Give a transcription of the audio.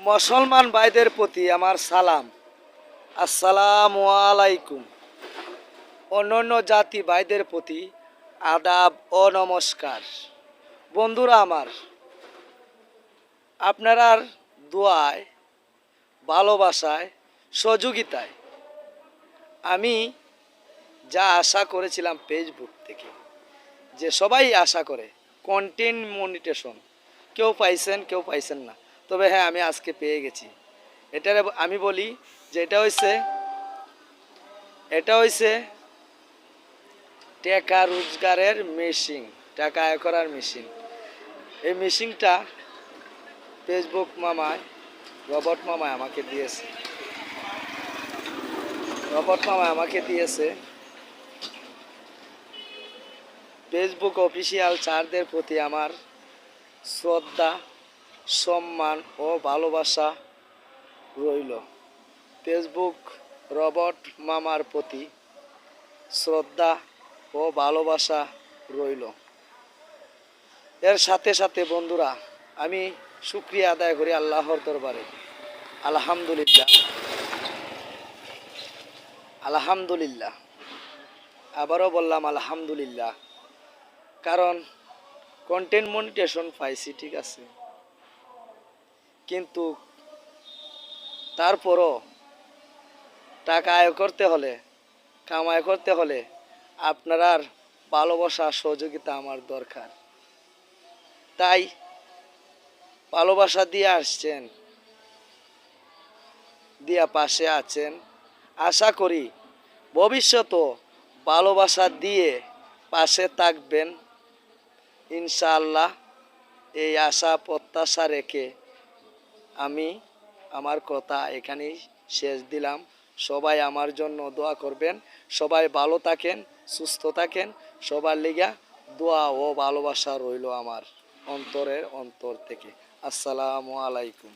মুসলমান ভাইদের প্রতি আমার সালাম, আসসালামু আলাইকুম। অন্যান্য জাতি ভাইদের প্রতি আদাব ও নমস্কার। বন্ধুরা আমার, আপনার দোয়ায়, ভালোবাসায়, সহযোগিতায় আমি যা আশা করেছিলাম ফেসবুক থেকে, যে সবাই আশা করে কন্টেন্ট মনিটেশন, কেউ পাইছেন না, তবে হ্যাঁ আমি আজকে পেয়ে গেছি। এটার আমি বলি যে এটা হইছে টাকা রোজগারের মেশিন, টাকা আয় করার মেশিন। এই মেশিনটা ফেসবুক মামায়, রবট মামায় আমাকে দিয়েছে। ফেসবুক অফিসিয়াল চারদের প্রতি আমার শ্রদ্ধা, সম্মান ও ভালোবাসা রইল। ফেসবুক রবট মামার প্রতি শ্রদ্ধা ও ভালোবাসা রইল। এর সাথে সাথে বন্ধুরা, আমি শুকরিয়া আদায় করি আল্লাহর দরবারে। আলহামদুলিল্লাহ, আবারও বললাম আলহামদুলিল্লাহ। কারণ কন্টেন্ট মনিটেশন পাইছি, ঠিক আছে, কিন্তু তারপরও টাকা আয় করতে হলে, কামাই করতে হলে আপনার ভালোবাসা, সহযোগিতা আমার দরকার। তাই ভালোবাসা দিয়ে আসছেন, দিয়া পাশে আছেন। আশা করি ভবিষ্যতেও ভালোবাসা দিয়ে পাশে থাকবেন ইনশাআল্লাহ। এই আশা প্রত্যাশা রেখে আমি আমার কথা এখানেই শেষ দিলাম। সবাই আমার জন্য দোয়া করবেন। সবাই ভালো থাকেন, সুস্থ থাকেন। সবার লিগা দোয়া ও ভালোবাসা রইল আমার অন্তর থেকে। আসসালামু আলাইকুম।